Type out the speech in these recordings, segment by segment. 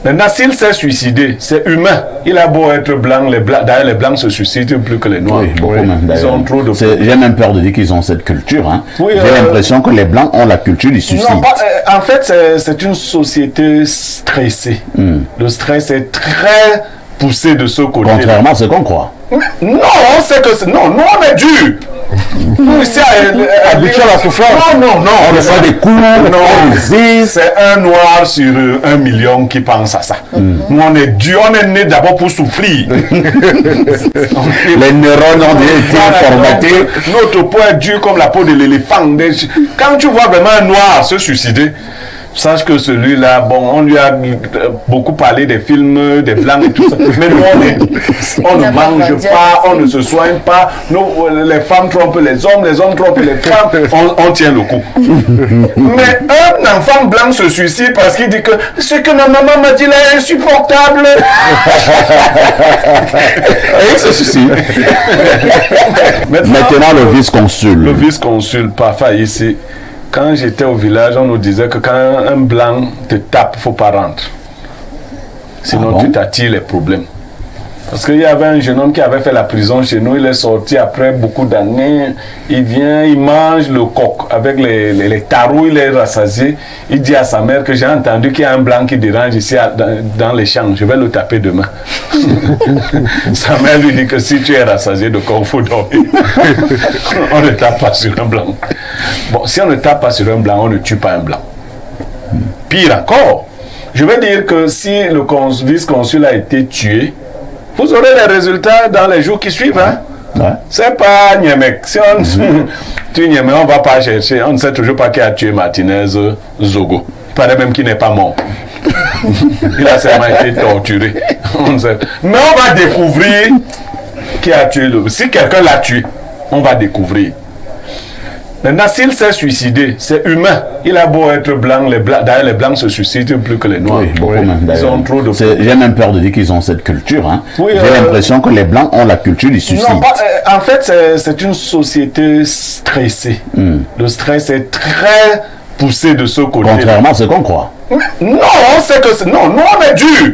Maintenant, s'il s'est suicidé, c'est humain. Il a beau être blanc, d'ailleurs les blancs se suicident plus que les noirs. Oui, beaucoup même, ils ont trop de... J'ai même peur de dire qu'ils ont cette culture. Hein. Oui, j'ai l'impression que les blancs ont la culture du suicide. Non, en fait, c'est une société stressée. Le stress est très poussé de ce côté. Contrairement à ce qu'on croit. Non, c'est que non, nous on est dur. Nous ici habitués à la souffrance. Non, on reçoit des coups, c'est un noir sur 1 million qui pense à ça. Nous on est dur, on est né d'abord pour souffrir. Les neurones ont été formatés. Notre peau est dure comme la peau de l'éléphant. Quand tu vois vraiment un noir se suicider, sache que celui-là, bon, on lui a beaucoup parlé des films, des blancs et tout ça. Mais nous, on ne mange pas, on ne se soigne pas. Nous, les femmes trompent les hommes trompent les femmes. On tient le coup. Mais un enfant blanc se suicide parce qu'il dit que ce que ma maman m'a dit là est insupportable. Et il se suicide. Maintenant, le vice-consul. Le vice-consul, parfois ici. Quand j'étais au village, on nous disait que quand un blanc te tape, il ne faut pas rentrer. Sinon, tu t'attires les problèmes. Parce qu'il y avait un jeune homme qui avait fait la prison chez nous. Il est sorti après beaucoup d'années. Il vient, il mange le coq avec les tarots. Il est rassasié. Il dit à sa mère que j'ai entendu qu'il y a un blanc qui dérange ici dans les champs. Je vais le taper demain. Sa mère lui dit que si tu es rassasié de coq, il faut dormir. On ne tape pas sur un blanc. Bon, si on ne tape pas sur un blanc, on ne tue pas un blanc. Pire encore, je vais dire que si le vice-consul a été tué, vous aurez les résultats dans les jours qui suivent. Hein? Ouais. C'est pas Niemek. Si on tue Niemek, on ne va pas chercher. On ne sait toujours pas qui a tué Martinez Zogo. Il paraît même qu'il n'est pas mort. Il a seulement été torturé. On ne sait. Mais on va découvrir qui a tué le... Si quelqu'un l'a tué, on va découvrir. Maintenant, s'il s'est suicidé, c'est humain. Il a beau être blanc, d'ailleurs les blancs se suicident plus que les noirs. Oui, beaucoup même, ils ont trop de... J'ai même peur de dire qu'ils ont cette culture. Hein. Oui, j'ai l'impression que les blancs ont la culture du suicide. Non, en fait, c'est une société stressée. Le stress est très poussé de ce côté. Contrairement à ce qu'on croit. Non, c'est que non, nous on est dur.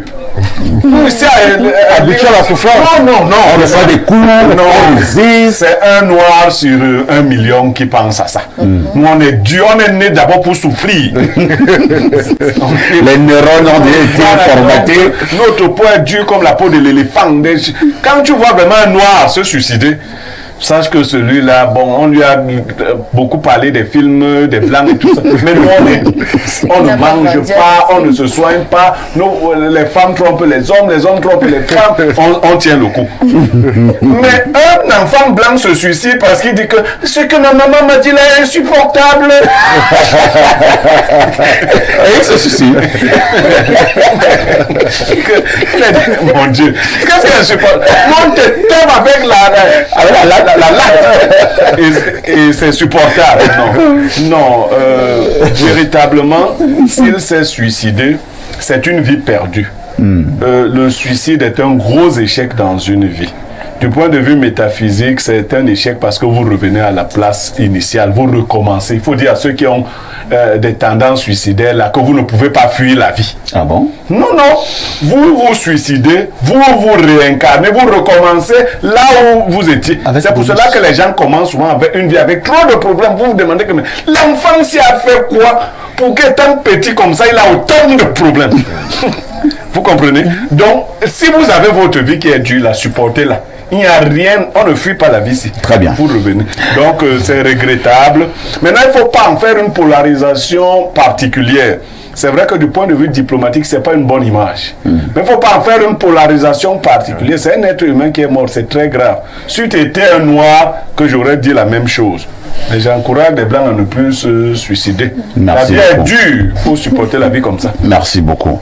Nous ici habitués à la souffrance. Non, on reçoit des coups. C'est un noir sur 1 million qui pense à ça. Nous on est dur, on est né d'abord pour souffrir. Les neurones ont été formatés. Notre peau est dure comme la peau de l'éléphant. Quand tu vois vraiment un noir se suicider, sache que celui-là, bon, on lui a beaucoup parlé des films, des blancs et tout ça. Mais nous, on ne mange pas, on ne se soigne pas. Nous, les femmes trompent les hommes trompent les femmes. On tient le coup. Mais un enfant blanc se suicide parce qu'il dit que ce que ma maman m'a dit là est insupportable. Et il se suicide. Mon Dieu. Qu'est-ce qu'il est insupportable? On te tape avec la et c'est supportable. Non, véritablement, s'il s'est suicidé, c'est une vie perdue. Le suicide est un gros échec dans une vie. Du point de vue métaphysique, c'est un échec parce que vous revenez à la place initiale, vous recommencez. Il faut dire à ceux qui ont des tendances suicidaires là que vous ne pouvez pas fuir la vie. Ah bon? Non, vous vous suicidez, vous réincarnez, vous recommencez là où vous étiez. C'est pour cela que les gens commencent souvent avec une vie avec trop de problèmes. Vous vous demandez que l'enfant s'y a fait quoi pour qu'étant petit comme ça, il a autant de problèmes. Vous comprenez? Donc, si vous avez votre vie qui est dure, la supportez-la. Il n'y a rien, on ne fuit pas la vie ici. Très bien. Vous revenez. Donc, c'est regrettable. Maintenant, il ne faut pas en faire une polarisation particulière. C'est vrai que du point de vue diplomatique, ce n'est pas une bonne image. Mais il ne faut pas en faire une polarisation particulière. C'est un être humain qui est mort, c'est très grave. Si tu étais un noir, que j'aurais dit la même chose. Mais j'encourage les blancs à ne plus se suicider. Merci la vie beaucoup. est dure, il faut supporter la vie comme ça. Merci beaucoup.